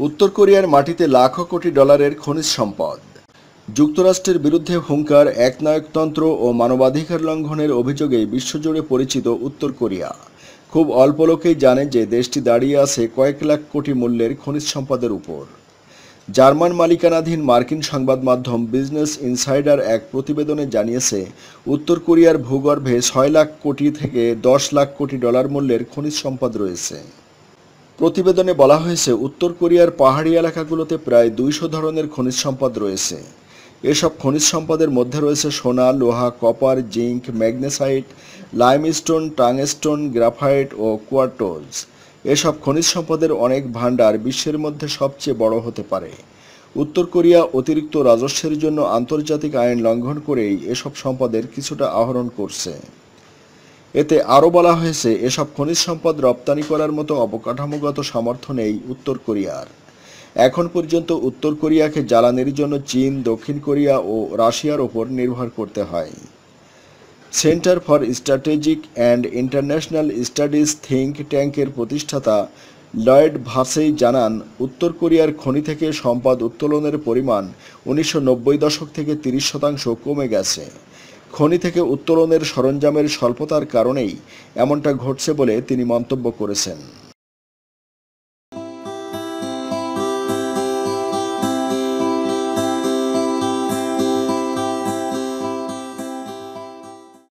উত্তর কোরিয়ার মাটিতে লাখো কোটি ডলারের খনিজ সম্পদ। যুক্তরাষ্ট্রের বিরুদ্ধে হুঙ্কার, একনায়কতন্ত্র ও মানবাধিকার লঙ্ঘনের অভিযোগে বিশ্বজুড়ে পরিচিত উত্তর কোরিয়া। খুব অল্প লোকেই জানে যে দেশটি দাঁড়িয়ে আছে কয়েক লাখ কোটি মূল্যের খনিজ সম্পদের উপর। জার্মান মালিকানাধীন মার্কিন সংবাদ মাধ্যম বিজনেস ইনসাইডার এক প্রতিবেদনে জানিয়েছে, উত্তর কোরিয়ার ভূগর্ভে 6 লাখ কোটি থেকে 10 লাখ কোটি ডলার মূল্যের খনিজ সম্পদ রয়েছে। প্রতিবেদনে বলা হয়েছে, উত্তর কোরিয়ার পাহাড়ি এলাকাগুলোতে প্রায় 200 ধরনের খনিজ সম্পদ রয়েছে। এসব খনিজ সম্পদের মধ্যে রয়েছে সোনা, লোহা, copper, zinc, magnesite, limestone, tungsten, graphite ও কোয়ার্টজ। এসব খনিজ সম্পদের অনেক ভাণ্ডার বিশ্বের মধ্যে সবচেয়ে বড় হতে পারে। উত্তর কোরিয়া অতিরিক্ত রাজস্বের জন্য আন্তর্জাতিক আইন লঙ্ঘন করেই এসব সম্পদের কিছুটা আহরণ করছে। এতে আরও বলা হয়েছে, এসব খনিজ সম্পদ রপ্তানি করার মতো অবকাঠামোগত সামর্থ্য নেই উত্তর কোরিয়ার। এখন পর্যন্ত উত্তর কোরিয়াকে জ্বালানির জন্য চীন, দক্ষিণ কোরিয়া ও রাশিয়ার ওপর নির্ভর করতে হয়। Centre for strategic and international studies think ট্যাঙ্কের প্রতিষ্ঠাতা লয়েড ভাসেই জানান, উত্তর কোরিয়ার খনি থেকে সম্পদ উত্তোলনের পরিমাণ 1990 দশক থেকে 30% কমে গেছে। খনি থেকে উত্তোলনের সরঞ্জামের স্বল্পতার কারণেই এমনটা ঘটছে বলে তিনি মন্তব্য করেছেন।